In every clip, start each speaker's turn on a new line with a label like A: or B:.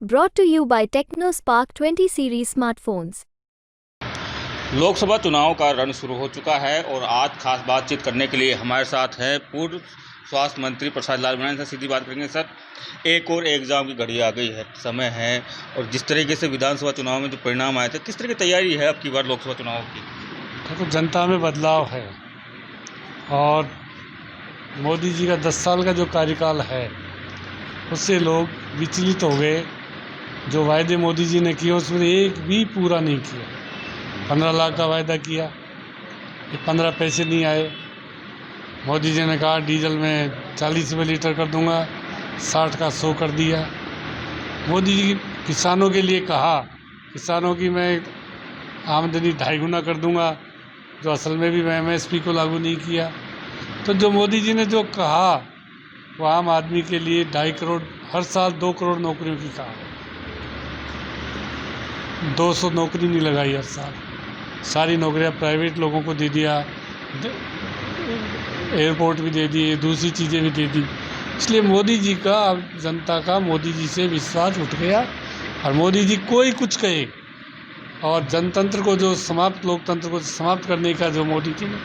A: Brought to you by TechnoSpark 20 series smartphones.
B: Lok Sabha चुनाव का रण शुरू हो चुका है और आज खास बातचीत करने के लिए हमारे साथ हैं पूर्व स्वास्थ्य मंत्री प्रसाद लाल मीणा से। सीधी बात करेंगे सर, एक और एग्ज़ाम की घड़ी आ गई है, समय है, और जिस तरीके से विधानसभा चुनाव में जो परिणाम आए थे, किस तरह की तैयारी है आपकी बार लोकसभा चुनाव की?
C: देखो, जनता में बदलाव है और मोदी जी का 10 साल का जो कार्यकाल है उससे लोग विचलित हो गए। जो वायदे मोदी जी ने किए उसमें एक भी पूरा नहीं किया। 15 लाख का वायदा किया, ये 15 पैसे नहीं आए। मोदी जी ने कहा डीजल में 40 रुपये लीटर कर दूंगा, 60 का 100 कर दिया। मोदी जी किसानों के लिए कहा किसानों की मैं आमदनी 2.5 गुना कर दूंगा, जो असल में भी मैं MSP को लागू नहीं किया। तो जो मोदी जी ने जो कहा वो आम आदमी के लिए 2.5 करोड़ हर साल 2 करोड़ नौकरियों की कहा। 200 नौकरी नहीं लगाई हर साल, सारी नौकरियां प्राइवेट लोगों को दे दिया, एयरपोर्ट भी दे दिए, दूसरी चीज़ें भी दे दी। इसलिए मोदी जी का अब जनता का मोदी जी से विश्वास उठ गया और मोदी जी कोई कुछ कहे और जनतंत्र को जो लोकतंत्र को समाप्त करने का जो मोदी जी ने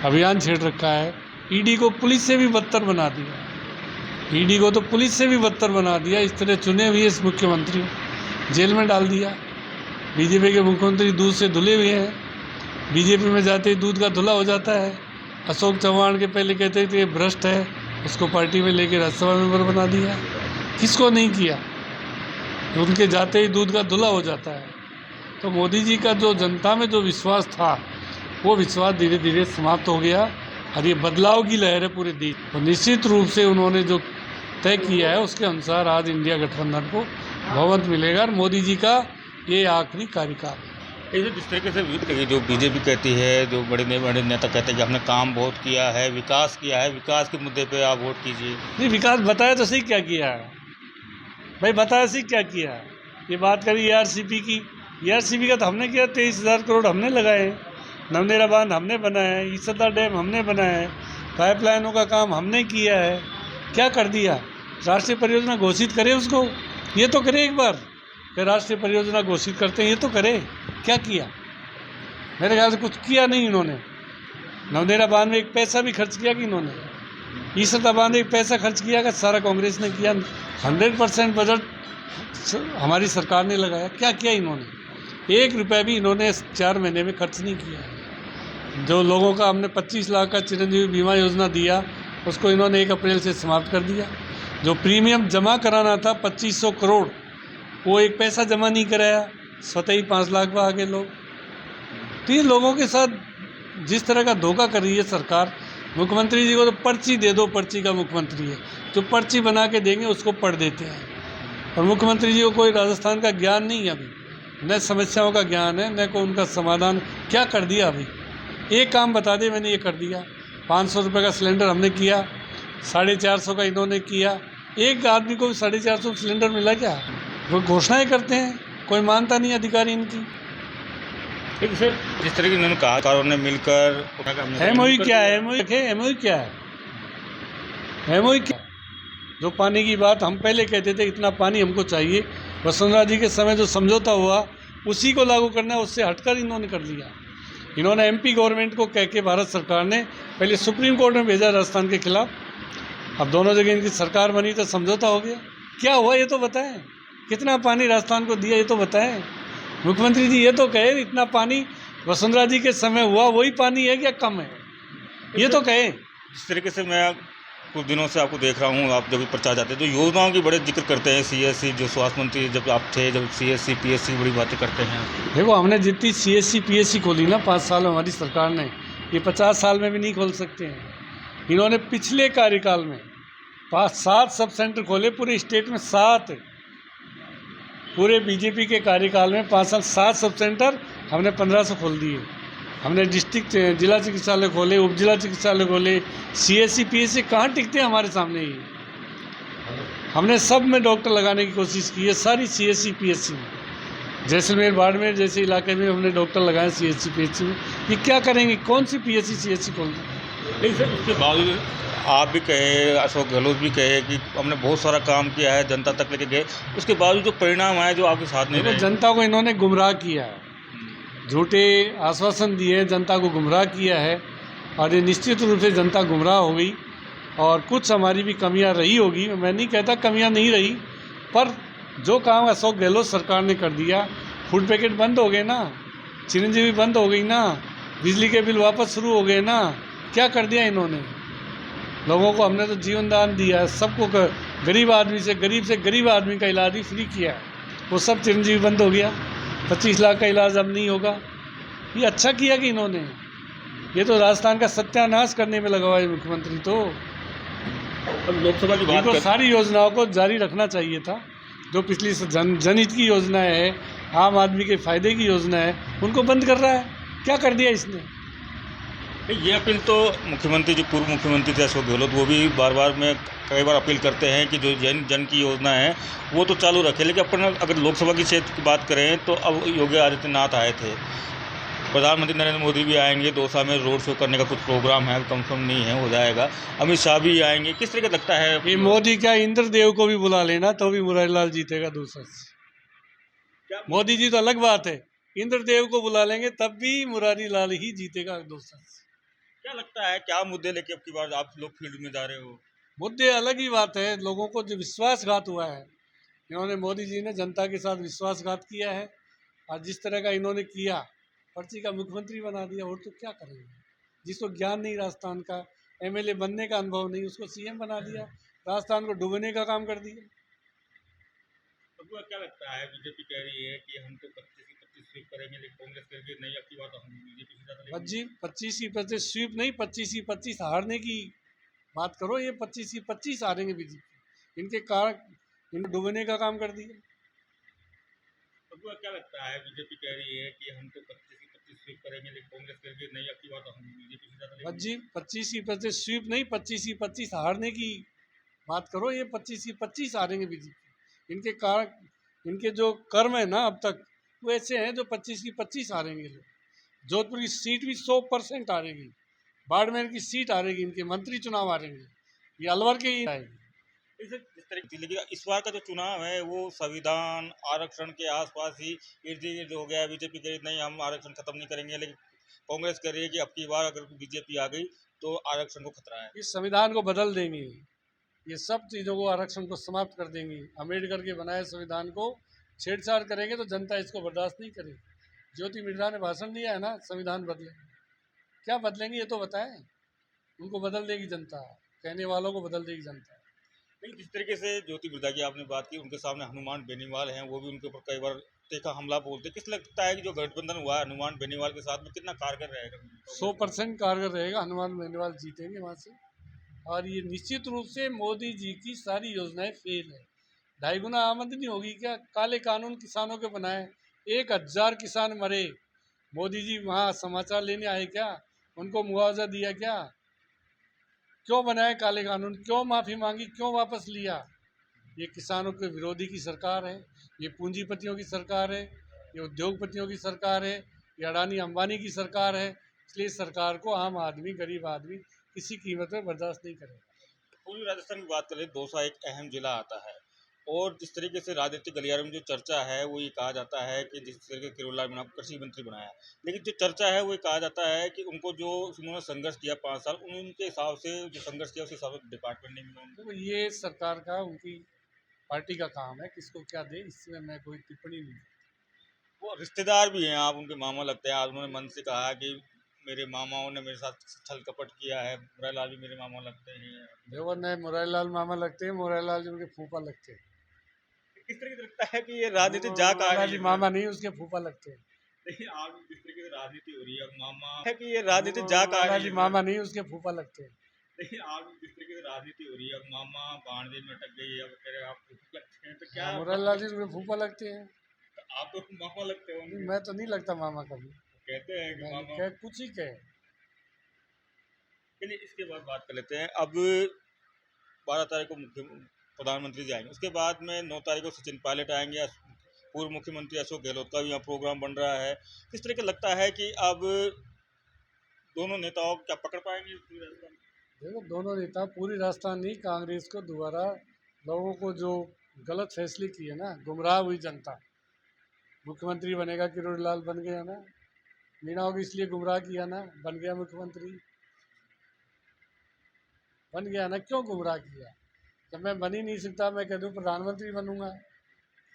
C: अभियान छेड़ रखा है, ईडी को पुलिस से भी बदतर बना दिया। ईडी को तो पुलिस से भी बदतर बना दिया। इस तरह चुने हुए इस मुख्यमंत्री को जेल में डाल दिया। बीजेपी के मुख्यमंत्री दूध से धुले हुए हैं, बीजेपी में जाते ही दूध का धुला हो जाता है। अशोक चव्हाण के पहले कहते थे भ्रष्ट है, उसको पार्टी में लेकर राज्यसभा मेंबर बना दिया। किसको नहीं किया, उनके जाते ही दूध का धुला हो जाता है। तो मोदी जी का जो जनता में जो विश्वास था वो विश्वास धीरे धीरे समाप्त हो गया और ये बदलाव की लहर है पूरे देश। तो निश्चित रूप से उन्होंने जो तय किया है उसके अनुसार आज इंडिया गठबंधन को बहुमत मिलेगा और मोदी जी का ये आखिरी कार्यकाल है।
B: जिस तरीके से जो बीजेपी कहती है, जो बड़े नेता कहते हैं कि हमने काम बहुत किया है, विकास किया है, विकास के मुद्दे पे आप वोट कीजिए।
C: नहीं, विकास बताया तो सही क्या किया है भाई, बताया सही क्या किया है। ये बात करी ERCP की, ERCP का तो हमने किया, 23,000 करोड़ हमने लगाए। नवनेरा बांध हमने बनाया है, ईसदा डैम हमने बनाया है, पाइपलाइनों का काम हमने किया है। क्या कर दिया? राष्ट्रीय परियोजना घोषित करें उसको, ये तो करे एक बार कि राष्ट्रीय परियोजना घोषित करते हैं, ये तो करे। क्या किया? मेरे ख्याल से कुछ किया नहीं इन्होंने। नवनेरा बांध में एक पैसा भी खर्च किया कि इन्होंने? ईसदा बांध में एक पैसा खर्च किया कि सारा कांग्रेस ने किया? 100% बजट हमारी सरकार ने लगाया। क्या किया इन्होंने? 1 रुपया भी इन्होंने 4 महीने में खर्च नहीं किया। जो लोगों का हमने 25 लाख का चिरंजीवी बीमा योजना दिया उसको इन्होंने 1 अप्रैल से समाप्त कर दिया। जो प्रीमियम जमा कराना था 2500 करोड़, वो 1 पैसा जमा नहीं कराया, स्वतः ही 5 लाख पर आ गए लोग। तो ये लोगों के साथ जिस तरह का धोखा कर रही है सरकार, मुख्यमंत्री जी को तो पर्ची दे दो, पर्ची का मुख्यमंत्री है, जो पर्ची बना के देंगे उसको पढ़ देते हैं। और मुख्यमंत्री जी को कोई राजस्थान का ज्ञान नहीं है अभी, न समस्याओं का ज्ञान है, न को उनका समाधान। क्या कर दिया अभी? एक काम बता दे, मैंने ये कर दिया। 500 रुपये का सिलेंडर हमने किया, 450 का इन्होंने किया। एक आदमी को 450 सिलेंडर मिला क्या? वो घोषणाएं करते हैं, कोई मानता नहीं अधिकारी इनकी।
B: ठीक सर, जिस तरह की उन्होंने कहा सरकारों ने मिलकर
C: MOU क्या है? MOU क्या है? MOU क्या? जो पानी की बात हम पहले कहते थे इतना पानी हमको चाहिए, वसुंधरा जी के समय जो समझौता हुआ उसी को लागू करना है, उससे हटकर इन्होंने कर लिया। इन्होंने MP गवर्नमेंट को कह के भारत सरकार ने पहले सुप्रीम कोर्ट में भेजा राजस्थान के खिलाफ। अब दोनों जगह इनकी सरकार बनी तो समझौता हो गया। क्या हुआ ये तो बताएं, कितना पानी राजस्थान को दिया ये तो बताएं। मुख्यमंत्री जी ये तो कहे इतना पानी वसुंधरा जी के समय हुआ वही पानी है क्या कम है, ये तो कहे।
B: जिस तरीके से मैं कुछ दिनों से आपको देख रहा हूँ, आप जब भी प्रचार जाते हैं तो योजनाओं की बड़े जिक्र करते हैं। CSC जो स्वास्थ्य मंत्री जब आप थे, जब CSC PSC बड़ी बातें करते हैं। देखो,
C: हमने जितनी CSC PSC खोली ना 5 साल में हमारी सरकार ने, ये 50 साल में भी नहीं खोल सकते हैं। इन्होंने पिछले कार्यकाल में 7 सब सेंटर खोले पूरे स्टेट में। 7 पूरे बीजेपी के कार्यकाल में 5 साल 7 सब सेंटर हमने 1500 खोल दिए। हमने डिस्ट्रिक्ट जिला चिकित्सालय खोले, उप जिला चिकित्सालय खोले। CSC PSC कहाँ टिकते हैं हमारे सामने ही। हमने सब में डॉक्टर लगाने की कोशिश की है, सारी CSC PSC में। जैसलमेर बाड़मेर जैसे इलाके में हमने डॉक्टर लगाए CSC PSC में। ये क्या करेंगे? कौन सी PSC CSC खोल दें?
B: लेकिन सर उसके बावजूद आप भी कहे, अशोक गहलोत भी कहे कि हमने बहुत सारा काम किया है, जनता तक लेके गए, उसके बावजूद जो परिणाम आए जो आपके साथ नहीं
C: देखो,
B: रहे।
C: जनता को इन्होंने गुमराह किया है, झूठे आश्वासन दिए, जनता को गुमराह किया है और ये निश्चित रूप से जनता गुमराह हो गई। और कुछ हमारी भी कमियां रही होगी, मैं नहीं कहता कमियां नहीं रही, पर जो काम अशोक गहलोत सरकार ने कर दिया, फूड पैकेट बंद हो गए ना, चिरंजीवी बंद हो गई ना, बिजली के बिल वापस शुरू हो गए ना, क्या कर दिया इन्होंने लोगों को। हमने तो जीवन दान दिया है, सबको गरीब से गरीब आदमी का इलाज भी फ्री किया है, वो सब चिरंजीवी बंद हो गया। 25 लाख का इलाज अब नहीं होगा। ये अच्छा किया कि इन्होंने, ये तो राजस्थान का सत्यानाश करने में लगा हुआ है मुख्यमंत्री। तो
B: अब लोकसभा की बात
C: इनको
B: कर,
C: सारी योजनाओं को जारी रखना चाहिए था। जो पिछली जनहित की योजना है, आम आदमी के फायदे की योजना है, उनको बंद कर रहा है। क्या कर दिया इसने?
B: ये अपील तो मुख्यमंत्री जो पूर्व मुख्यमंत्री थे अशोक गहलोत, वो भी बार बार में कई बार अपील करते हैं कि जो जन की योजना है वो तो चालू रखे। लेकिन अपन अगर लोकसभा की क्षेत्र की बात करें तो अब योगी आदित्यनाथ आए थे, प्रधानमंत्री नरेंद्र मोदी भी आएंगे, दौसा में रोड शो करने का कुछ प्रोग्राम है, कंफर्म नहीं है, हो जाएगा। अमित शाह भी आएंगे। किस तरह का लगता है
C: ये मोदी क्या इंद्रदेव को भी बुला लेना तो भी मुरारीलाल जीतेगा दूसरा से। मोदी जी तो अलग बात है, इंद्रदेव को बुला लेंगे तब भी मुरारीलाल ही जीतेगा दूसरा से।
B: क्या लगता है, क्या मुद्दे लेके अब की बार आप लोग फील्ड में जा रहे हो?
C: मुद्दे अलग ही बात है। लोगों को जो विश्वासघात हुआ है, इन्होंने, मोदी जी ने जनता के साथ विश्वासघात किया है। और जिस तरह का इन्होंने किया, पर्ची का मुख्यमंत्री बना दिया, और तो क्या करेंगे। जिसको ज्ञान नहीं राजस्थान का, एमएलए बनने का अनुभव नहीं, उसको सीएम बना दिया, राजस्थान को डूबने का काम कर दिया।
B: आपको क्या लगता है, बीजेपी कह रही है कि हम तो 25 स्वीप करेंगे, लेकिन कांग्रेस कह रही है नहीं, अब की बार तो हम बीजेपी से ज्यादा लेंगे।
C: जी, 25 स्वीप नहीं, 25 हारने की बात करो। ये 25 हारेंगे बीजेपी, इनके कारण इनको डूबने का काम कर दिया।
B: आपको क्या लगता है, बीजेपी कह रही है कि हम तो 25 स्वीप करेंगे, लेकिन कांग्रेस कह रही है नहीं, अब की बार तो हम बीजेपी से ज्यादा लेंगे।
C: जी, 25 स्वीप नहीं, 25 हारने की बात करो। ये 25 हारेंगे बीजेपी, इनके कारण इनके जो कर्म है ना अब तक, वो ऐसे हैं जो 25 हारेंगे। जोधपुर की सीट भी 100% हारेगी, बाड़मेर की सीट हारेगी, इनके मंत्री चुनाव हारेंगे, ये अलवर के ही आएगी।
B: जिस तरह की, लेकिन इस बार का जो चुनाव है वो संविधान आरक्षण के आसपास ही इर्द गिर्द हो गया है। बीजेपी कह रही नहीं, हम आरक्षण खत्म नहीं करेंगे, लेकिन कांग्रेस कह रही है कि अब की बार अगर बीजेपी आ गई तो आरक्षण को खतरा है।
C: इस संविधान को बदल देंगे, ये सब चीज़ों को, आरक्षण को समाप्त कर देंगे। अम्बेडकर के बनाए संविधान को छेड़छाड़ करेंगे तो जनता इसको बर्दाश्त नहीं करेगी। ज्योति मिर्जा ने भाषण दिया है ना, संविधान बदले, क्या बदलेंगे ये तो बताएं। उनको बदल देगी जनता, कहने वालों को बदल देगी जनता।
B: लेकिन जिस तरीके से ज्योति बिरला की आपने बात की, उनके सामने हनुमान बेनीवाल हैं, वो भी उनके ऊपर कई बार तीखा हमला बोलते। किस लगता है कि जो गठबंधन हुआ है हनुमान बेनीवाल के साथ में, कितना कारगर रहेगा?
C: 100% कारगर रहेगा, हनुमान बेनीवाल जीतेंगे वहाँ से। और ये निश्चित रूप से मोदी जी की सारी योजनाएं फेल है। 2.5 गुना आमदनी होगी क्या? काले कानून किसानों के बनाए, 1000 किसान मरे, मोदी जी वहाँ समाचार लेने आए क्या? उनको मुआवजा दिया क्या? क्यों बनाए काले कानून? क्यों माफ़ी मांगी? क्यों वापस लिया? ये किसानों के विरोधी की सरकार है, ये पूंजीपतियों की सरकार है, ये उद्योगपतियों की सरकार है, ये अडानी अंबानी की सरकार है। इसलिए सरकार को आम आदमी, गरीब आदमी किसी कीमत में बर्दाश्त नहीं करेगा।
B: पूर्वी राजस्थान की बात करें, दौसा एक अहम जिला आता है, और जिस तरीके से राजनीतिक गलियारे में जो चर्चा है वो ये कहा जाता है कि जिस तरीके किरोड़लाल मीणा को कृषि मंत्री बनाया, लेकिन जो चर्चा है वो ये कहा जाता है कि उनको जो उन्होंने संघर्ष किया 5 साल, उनके हिसाब से जो संघर्ष किया उस हिसाब से डिपार्टमेंट नहीं मिला उनको।
C: तो ये सरकार का, उनकी पार्टी का काम है, किसको क्या दे, इसमें मैं कोई टिप्पणी नहीं।
B: वो रिश्तेदार भी हैं, आप उनके मामा लगते हैं। आज उन्होंने मन से कहा कि मेरे मामाओं ने मेरे साथ छल कपट किया है, मुरारीलाल भी मेरे मामा लगते हैं।
C: देखो, न मुरारीलाल मामा लगते हैं, मुरारीलाल जी उनके फूफा लगते हैं।
B: किस तरीके से लगता है कि ये राजनीति जा कहाँ
C: मुरारीलाल
B: रही
C: जी
B: है?
C: मामा नहीं, उसके फूफा लगते हैं।
B: लेकिन आप जिस तरीके से राजनीति हो रही है, अब मामा है कि ये राजनीति जा कहाँ
C: मुरारीलाल
B: रही
C: जी
B: है?
C: मामा नहीं, उसके फूफा लगते हैं।
B: लेकिन आप जिस तरीके से राजनीति हो रही है, अब मामा बाणगंज में अटक गई, अब कह रहे हैं आप फूफा लगते हैं, तो क्या
C: मुरारीलाल जी उनके फूफा लगते हैं।
B: आप तो मामा लगते हो?
C: नहीं, मैं तो नहीं लगता मामा कभी।
B: कहते हैं कि
C: मैं
B: मामा।
C: कह कुछ ही कहे।
B: चलिए इसके बाद बात कर लेते हैं। अब 12 तारीख को प्रधानमंत्री जी आएंगे, उसके बाद में 9 तारीख को सचिन पायलट आएंगे, पूर्व मुख्यमंत्री अशोक गहलोत का भी यहाँ प्रोग्राम बन रहा है। किस तरह का लगता है कि अब दोनों नेताओं क्या पकड़ पाएंगे?
D: देखो दोनों नेता पूरी राजस्थान नहीं, कांग्रेस को दोबारा लोगों को जो गलत फैसले किए ना, गुमराह हुई जनता। मुख्यमंत्री बनेगा किरोड़ी लाल बन गया ना, मीणाओं को इसलिए गुमराह किया ना, बन गया मुख्यमंत्री, बन गया ना। क्यों गुमराह किया? जब मैं बन ही नहीं सकता, मैं कह दूँ प्रधानमंत्री बनूंगा,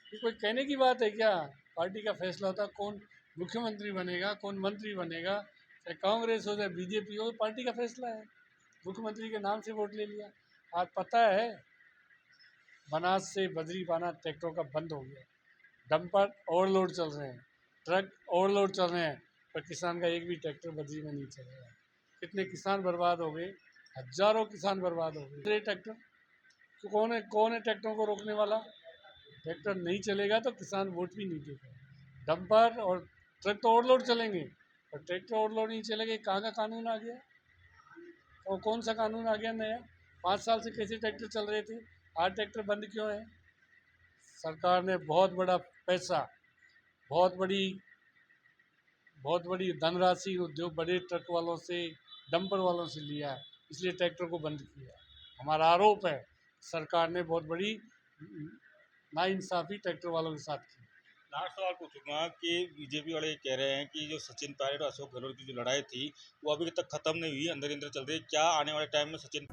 D: ये कोई कहने की बात है क्या? पार्टी का फैसला होता है कौन मुख्यमंत्री बनेगा, कौन मंत्री बनेगा, चाहे कांग्रेस हो चाहे बीजेपी हो, पार्टी का फैसला है। मुख्यमंत्री के नाम से वोट ले लिया। आज पता है बनास से बजरी पाना ट्रैक्टरों का बंद हो गया, डंपर ओवरलोड चल रहे हैं, ट्रक ओवरलोड चल रहे हैं, पर किसान का एक भी ट्रैक्टर बजरी में नहीं चल रहा है। कितने किसान बर्बाद हो गए, हजारों किसान बर्बाद हो गए। ट्रैक्टर तो कौन है ट्रैक्टरों को रोकने वाला? ट्रैक्टर नहीं चलेगा तो किसान वोट भी नहीं देगा। डंपर और ट्रक तो ओवरलोड चलेंगे, पर ट्रैक्टर ओवरलोड नहीं चलेंगे। कहाँ का कानून आ गया? और कौन सा कानून आ गया नया? 5 साल से कैसे ट्रैक्टर चल रहे थे, आज ट्रैक्टर बंद क्यों है? सरकार ने बहुत बड़ा पैसा, बहुत बड़ी धनराशि उद्योग बड़े ट्रक वालों से, डंपर वालों से लिया है, इसलिए ट्रैक्टर को बंद किया। हमारा आरोप है सरकार ने बहुत बड़ी नाइंसाफ़ी ट्रैक्टर वालों के साथ की।
B: लास्ट सवाल पूछूंगा कि बीजेपी वाले कह रहे हैं कि जो सचिन पायलट और अशोक गहलोत की जो लड़ाई थी वो अभी तक खत्म नहीं हुई, अंदर ही अंदर चल रही है। क्या आने वाले टाइम में सचिन